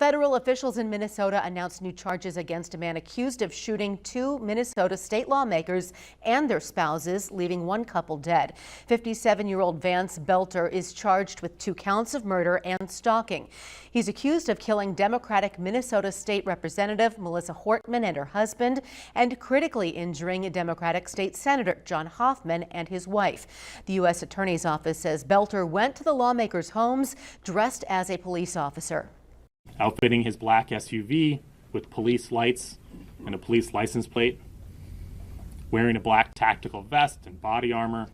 Federal officials in Minnesota announced new charges against a man accused of shooting two Minnesota state lawmakers and their spouses, leaving one couple dead. 57-year-old Vance Belter is charged with 2 counts of murder and stalking. He's accused of killing Democratic Minnesota State Representative Melissa Hortman and her husband, and critically injuring Democratic State Senator John Hoffman and his wife. The U.S. Attorney's Office says Belter went to the lawmakers' homes dressed as a police officer, outfitting his black SUV with police lights and a police license plate, wearing a black tactical vest and body armor.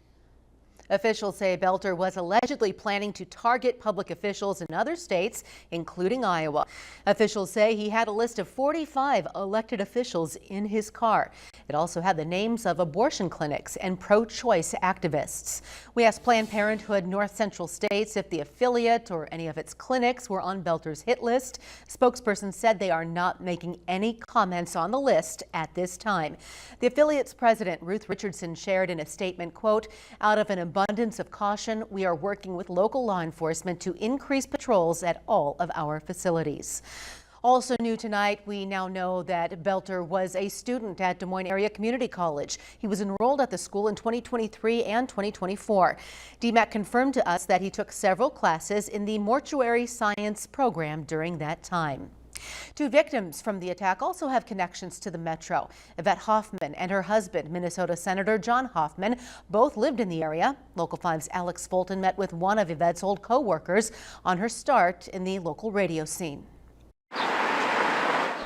Officials say Belter was allegedly planning to target public officials in other states, including Iowa. Officials say he had a list of 45 elected officials in his car. It also had the names of abortion clinics and pro-choice activists. We asked Planned Parenthood North Central States if the affiliate or any of its clinics were on Belter's hit list. Spokesperson said they are not making any comments on the list at this time. The affiliate's president, Ruth Richardson, shared in a statement, quote, "Out of an abundance of caution, we are working with local law enforcement to increase patrols at all of our facilities." Also new tonight, we now know that Belter was a student at Des Moines Area Community College. He was enrolled at the school in 2023 and 2024. DMAC confirmed to us that he took several classes in the mortuary science program during that time. 2 victims from the attack also have connections to the metro. Yvette Hoffman and her husband, Minnesota Senator John Hoffman, both lived in the area. Local 5's Alex Fulton met with one of Yvette's old co-workers on her start in the local radio scene.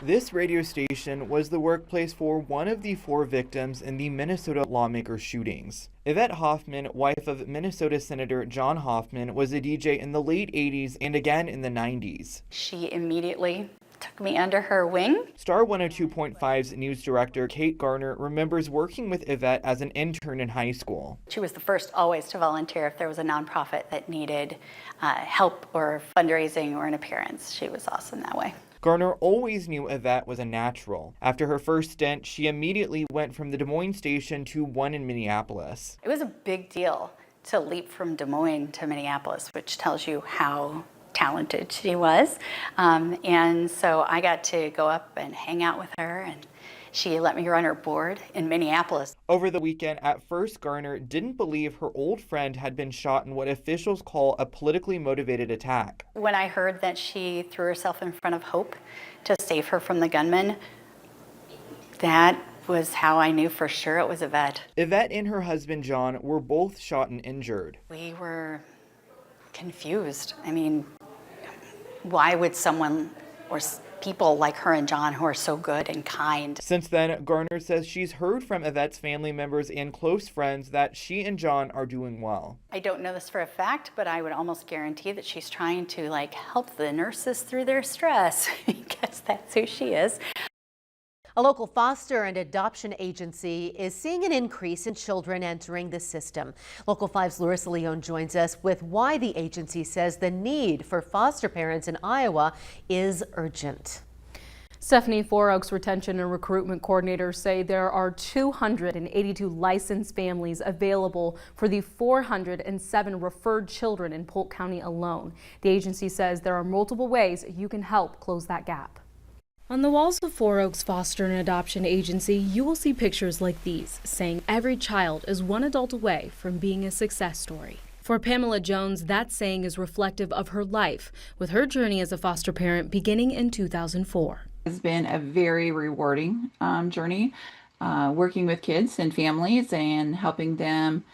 This radio station was the workplace for one of the 4 victims in the Minnesota lawmaker shootings. Yvette Hoffman, wife of Minnesota Senator John Hoffman, was a DJ in the late 80s and again in the 90s. She immediately took me under her wing. Star 102.5's news director Kate Garner remembers working with Yvette as an intern in high school. She was the first always to volunteer if there was a nonprofit that needed help or fundraising or an appearance. She was awesome that way. Garner always knew Yvette was a natural. After her first stint, she immediately went from the Des Moines station to one in Minneapolis. It was a big deal to leap from Des Moines to Minneapolis, which tells you how talented she was. And so I got to go up and hang out with her, and she let me run her board in Minneapolis. Over the weekend, at first, Garner didn't believe her old friend had been shot in what officials call a politically motivated attack. When I heard that she threw herself in front of Hope to save her from the gunman, that was how I knew for sure it was Yvette. Yvette and her husband, John, were both shot and injured. We were confused. I mean, why would someone or people like her and John, who are so good and kind. Since then, Garner says she's heard from Yvette's family members and close friends that she and John are doing well. I don't know this for a fact, but I would almost guarantee that she's trying to help the nurses through their stress because that's who she is. A local foster and adoption agency is seeing an increase in children entering the system. Local 5's Larissa Leone joins us with why the agency says the need for foster parents in Iowa is urgent. Stephanie Four Oaks Retention and Recruitment Coordinators say there are 282 licensed families available for the 407 referred children in Polk County alone. The agency says there are multiple ways you can help close that gap. On the walls of Four Oaks Foster and Adoption Agency, you will see pictures like these, saying every child is one adult away from being a success story. For Pamela Jones, that saying is reflective of her life, with her journey as a foster parent beginning in 2004. It's been a very rewarding journey, working with kids and families and helping them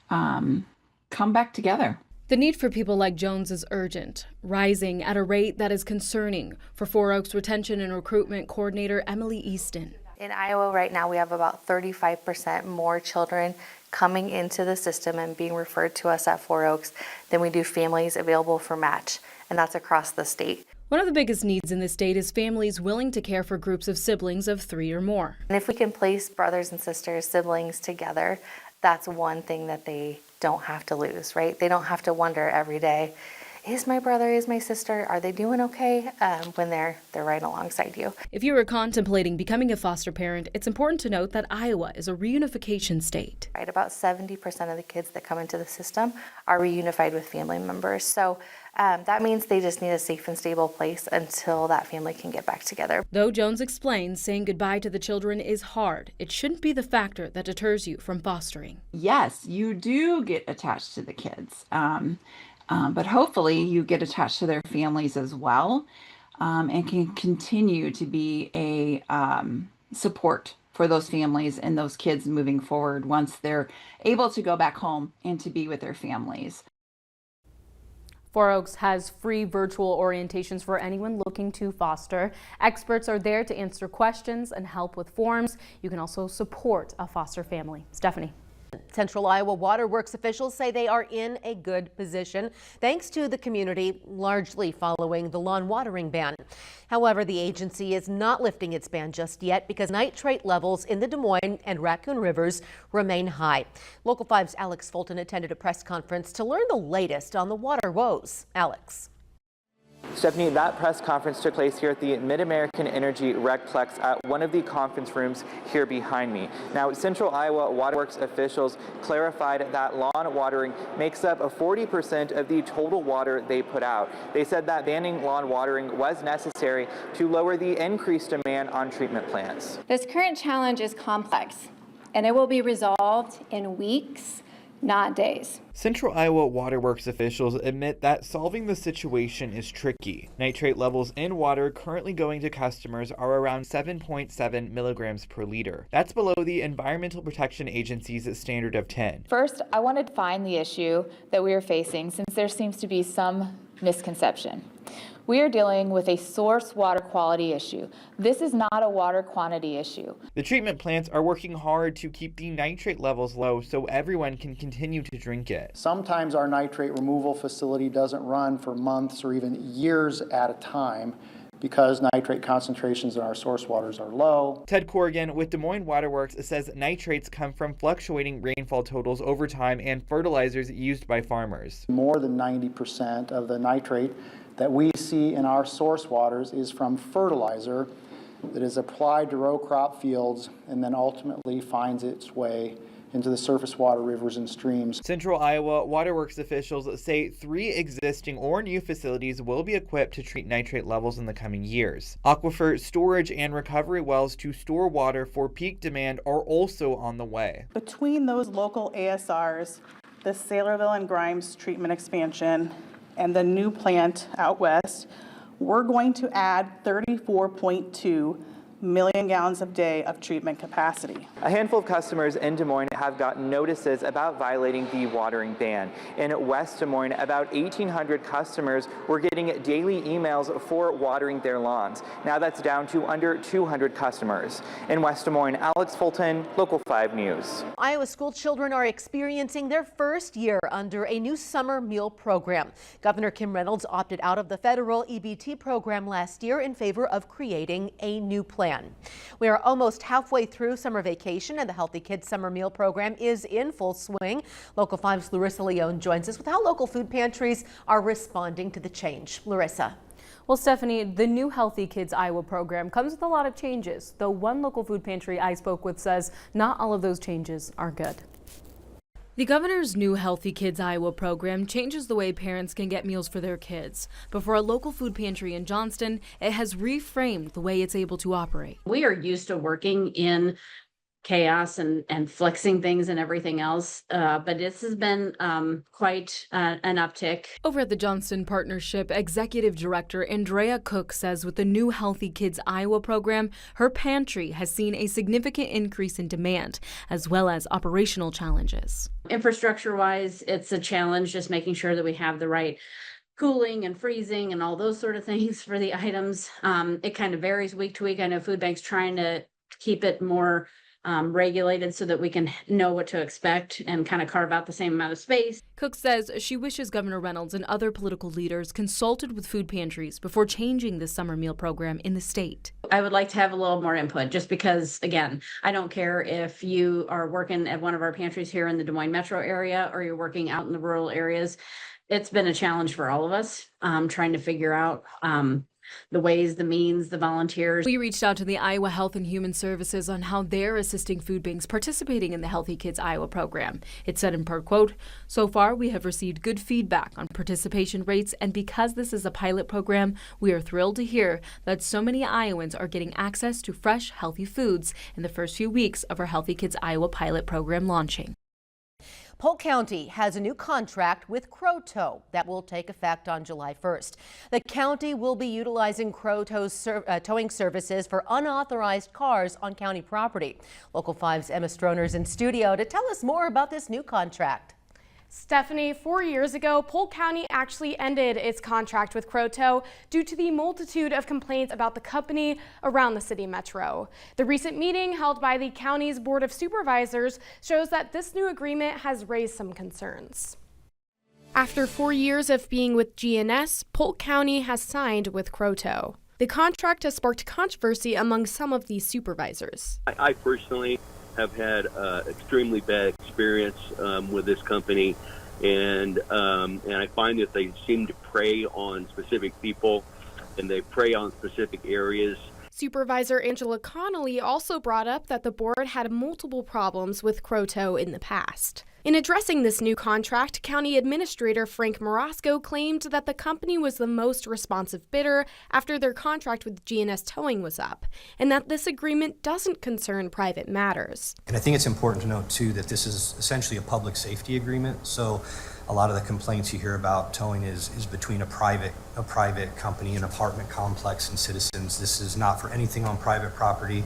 come back together. The need for people like Jones is urgent, rising at a rate that is concerning for Four Oaks Retention and Recruitment Coordinator Emily Easton. In Iowa right now, we have about 35% more children coming into the system and being referred to us at Four Oaks than we do families available for match, and that's across the state. One of the biggest needs in the state is families willing to care for groups of siblings of 3 or more. And if we can place brothers and sisters, siblings together, that's one thing that they don't have to lose, right? They don't have to wonder every day, is my brother, is my sister, are they doing okay when they're right alongside you. If you are contemplating becoming a foster parent, it's important to note that Iowa is a reunification state. Right, about 70% of the kids that come into the system are reunified with family members. So that means they just need a safe and stable place until that family can get back together. Though Jones explains saying goodbye to the children is hard, it shouldn't be the factor that deters you from fostering. Yes, you do get attached to the kids, but hopefully you get attached to their families as well, and can continue to be a support for those families and those kids moving forward once they're able to go back home and to be with their families. Four Oaks has free virtual orientations for anyone looking to foster. Experts are there to answer questions and help with forms. You can also support a foster family. Stephanie. Central Iowa Water Works officials say they are in a good position thanks to the community largely following the lawn watering ban. However, the agency is not lifting its ban just yet because nitrate levels in the Des Moines and Raccoon Rivers remain high. Local 5's Alex Fulton attended a press conference to learn the latest on the water woes. Alex. Stephanie, that press conference took place here at the Mid-American Energy Recplex at one of the conference rooms here behind me. Now, Central Iowa Water Works officials clarified that lawn watering makes up 40% of the total water they put out. They said that banning lawn watering was necessary to lower the increased demand on treatment plants. This current challenge is complex, and it will be resolved in weeks, not days. Central Iowa Water Works officials admit that solving the situation is tricky. Nitrate levels in water currently going to customers are around 7.7 milligrams per liter. That's below the Environmental Protection Agency's standard of 10. First, I want to define the issue that we are facing since there seems to be some misconception. We are dealing with a source water quality issue. This is not a water quantity issue. The treatment plants are working hard to keep the nitrate levels low so everyone can continue to drink it. Sometimes our nitrate removal facility doesn't run for months or even years at a time because nitrate concentrations in our source waters are low. Ted Corrigan with Des Moines Water Works says nitrates come from fluctuating rainfall totals over time and fertilizers used by farmers. More than 90% of the nitrate that we see in our source waters is from fertilizer that is applied to row crop fields and then ultimately finds its way into the surface water, rivers, and streams. Central Iowa Water Works officials say 3 existing or new facilities will be equipped to treat nitrate levels in the coming years. Aquifer storage and recovery wells to store water for peak demand are also on the way. Between those local ASRs, the Saylorville and Grimes treatment expansion, and the new plant out west, we're going to add 34.2 million gallons a day of treatment capacity. A handful of customers in Des Moines have gotten notices about violating the watering ban. In West Des Moines, about 1,800 customers were getting daily emails for watering their lawns. Now that's down to under 200 customers. In West Des Moines, Alex Fulton, Local 5 News. Iowa school children are experiencing their first year under a new summer meal program. Governor Kim Reynolds opted out of the federal EBT program last year in favor of creating a new plan. We are almost halfway through summer vacation and the Healthy Kids Summer Meal Program is in full swing. Local 5's Larissa Leone joins us with how local food pantries are responding to the change. Larissa. Well, Stephanie, the new Healthy Kids Iowa program comes with a lot of changes, though one local food pantry I spoke with says not all of those changes are good. The governor's new Healthy Kids Iowa program changes the way parents can get meals for their kids. But for a local food pantry in Johnston, it has reframed the way it's able to operate. We are used to working in chaos and flexing things and everything else, but this has been quite an uptick. Over at the Johnston Partnership, Executive Director Andrea Cook says with the new Healthy Kids Iowa program, her pantry has seen a significant increase in demand, as well as operational challenges. Infrastructure-wise, it's a challenge just making sure that we have the right cooling and freezing and all those sort of things for the items. It kind of varies week to week. I know Food Bank's trying to keep it more regulated so that we can know what to expect and kind of carve out the same amount of space. Cook says she wishes Governor Reynolds and other political leaders consulted with food pantries before changing the summer meal program in the state. I would like to have a little more input just because, again, I don't care if you are working at one of our pantries here in the Des Moines metro area or you're working out in the rural areas. It's been a challenge for all of us trying to figure out the ways, the means, the volunteers. We reached out to the Iowa Health and Human Services on how they're assisting food banks participating in the Healthy Kids Iowa program. It said in part, quote, "So far, we have received good feedback on participation rates, and because this is a pilot program, we are thrilled to hear that so many Iowans are getting access to fresh, healthy foods in the first few weeks of our Healthy Kids Iowa pilot program launching." Polk County has a new contract with Crow-Tow that will take effect on July 1st. The county will be utilizing Crow-Tow's towing services for unauthorized cars on county property. Local 5's Emma Stroner's in studio to tell us more about this new contract. Stephanie, 4 years ago, Polk County actually ended its contract with Crow-Tow due to the multitude of complaints about the company around the city metro. The recent meeting held by the county's Board of Supervisors shows that this new agreement has raised some concerns. After 4 years of being with GNS, Polk County has signed with Crow-Tow. The contract has sparked controversy among some of these supervisors. I personally have had extremely bad experience with this company, and I find that they seem to prey on specific people, and they prey on specific areas. Supervisor Angela Connolly also brought up that the board had multiple problems with Crow-Tow in the past. In addressing this new contract, County Administrator Frank Marasco claimed that the company was the most responsive bidder after their contract with GNS Towing was up, and that this agreement doesn't concern private matters. And I think it's important to note, too, that this is essentially a public safety agreement. So a lot of the complaints you hear about towing is between a private company, an apartment complex, and citizens. This is not for anything on private property.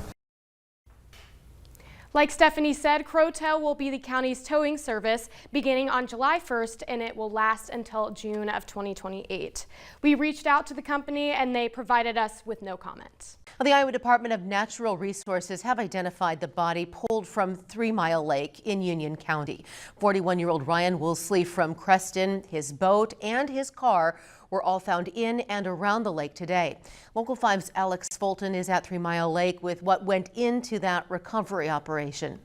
Like Stephanie said, Crow-Tow will be the county's towing service beginning on July 1st, and it will last until June of 2028. We reached out to the company, and they provided us with no comment. The Iowa Department of Natural Resources have identified the body pulled from 3 Mile Lake in Union County. 41-year-old Ryan Woolsey from Creston, his boat, and his car were all found in and around the lake today. Local 5's Alex Fulton is at 3 Mile Lake with what went into that recovery operation.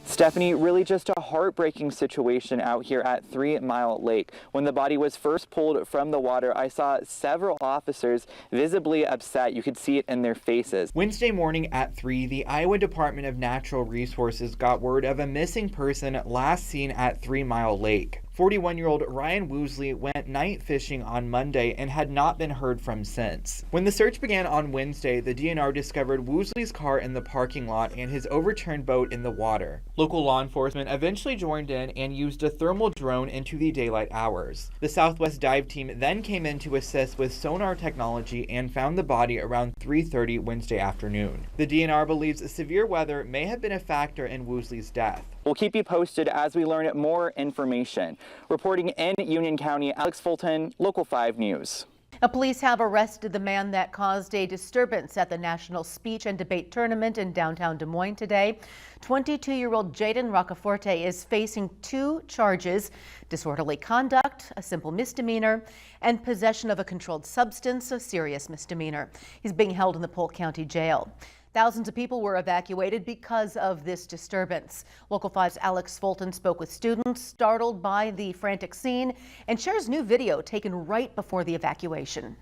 Stephanie, really just a heartbreaking situation out here at 3 Mile Lake. When the body was first pulled from the water, I saw several officers visibly upset. You could see it in their faces. Wednesday morning at 3, the Iowa Department of Natural Resources got word of a missing person last seen at 3 Mile Lake. 41-year-old Ryan Woolsey went night fishing on Monday and had not been heard from since. When the search began on Wednesday, the DNR discovered Woolsey's car in the parking lot and his overturned boat in the water. Local law enforcement eventually joined in and used a thermal drone into the daylight hours. The Southwest Dive Team then came in to assist with sonar technology and found the body around 3:30 Wednesday afternoon. The DNR believes severe weather may have been a factor in Woolsey's death. We'll keep you posted as we learn more information. Reporting in Union County, Alex Fulton, Local 5 News. Police have arrested the man that caused a disturbance at the National Speech and Debate Tournament in downtown Des Moines today. 22-year-old Jaden Roccaforte is facing 2 charges: disorderly conduct, a simple misdemeanor, and possession of a controlled substance, a serious misdemeanor. He's being held in the Polk County Jail. Thousands of people were evacuated because of this disturbance. Local 5's Alex Fulton spoke with students startled by the frantic scene and shares new video taken right before the evacuation.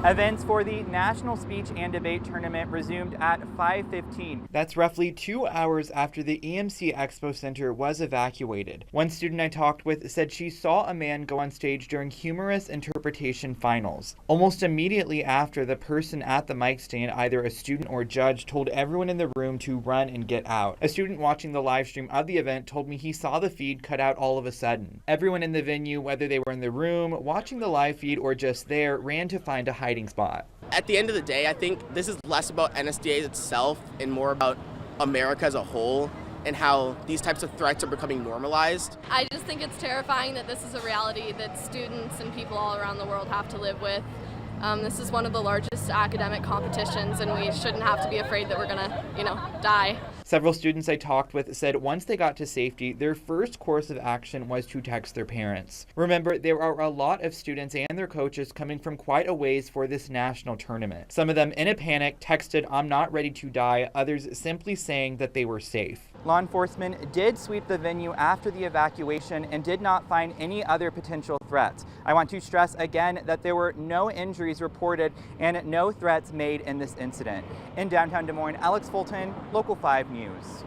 Events for the National Speech and Debate Tournament resumed at 5:15. That's roughly 2 hours after the EMC Expo Center was evacuated. One student I talked with said she saw a man go on stage during humorous interpretation finals. Almost immediately after, the person at the mic stand, either a student or judge, told everyone in the room to run and get out. A student watching the live stream of the event told me he saw the feed cut out all of a sudden. Everyone in the venue, whether they were in the room, watching the live feed, or just there, ran to find a hiding spot. At the end of the day, I think this is less about NSDA itself and more about America as a whole and how these types of threats are becoming normalized. I just think it's terrifying that this is a reality that students and people all around the world have to live with. This is one of the largest academic competitions, and we shouldn't have to be afraid that we're gonna, die. Several students I talked with said once they got to safety, their first course of action was to text their parents. Remember, there are a lot of students and their coaches coming from quite a ways for this national tournament. Some of them in a panic texted, "I'm not ready to die," others simply saying that they were safe. Law enforcement did sweep the venue after the evacuation and did not find any other potential threats. I want to stress again that there were no injuries reported and no threats made in this incident. In downtown Des Moines, Alex Fulton, Local 5 News.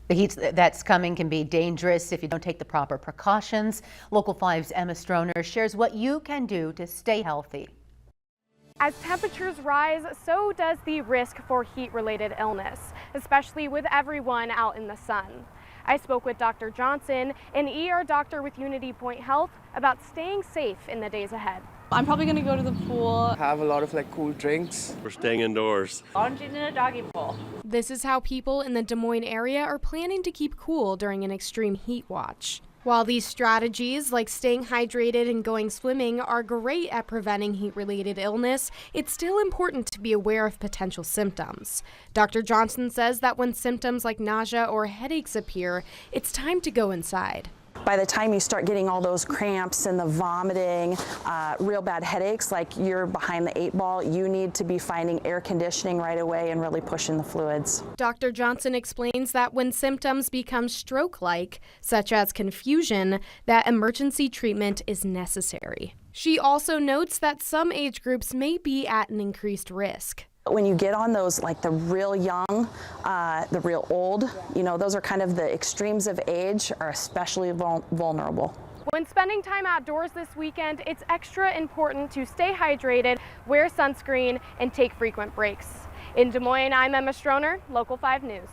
The heat that's coming can be dangerous if you don't take the proper precautions. Local 5's Emma Stroner shares what you can do to stay healthy. As temperatures rise, so does the risk for heat-related illness, especially with everyone out in the sun. I spoke with Dr. Johnson, an ER doctor with Unity Point Health, about staying safe in the days ahead. I'm probably gonna go to the pool. Have a lot of cool drinks. We're staying indoors. Launching in a doggy pool. This is how people in the Des Moines area are planning to keep cool during an extreme heat watch. While these strategies, like staying hydrated and going swimming, are great at preventing heat-related illness, it's still important to be aware of potential symptoms. Dr. Johnson says that when symptoms like nausea or headaches appear, it's time to go inside. By the time you start getting all those cramps and the vomiting, real bad headaches, like you're behind the 8 ball, you need to be finding air conditioning right away and really pushing the fluids. Dr. Johnson explains that when symptoms become stroke-like, such as confusion, that emergency treatment is necessary. She also notes that some age groups may be at an increased risk. When you get on those, like the real young, the real old, those are kind of the extremes of age, are especially vulnerable. When spending time outdoors this weekend, it's extra important to stay hydrated, wear sunscreen, and take frequent breaks. In Des Moines, I'm Emma Stroner, Local 5 News.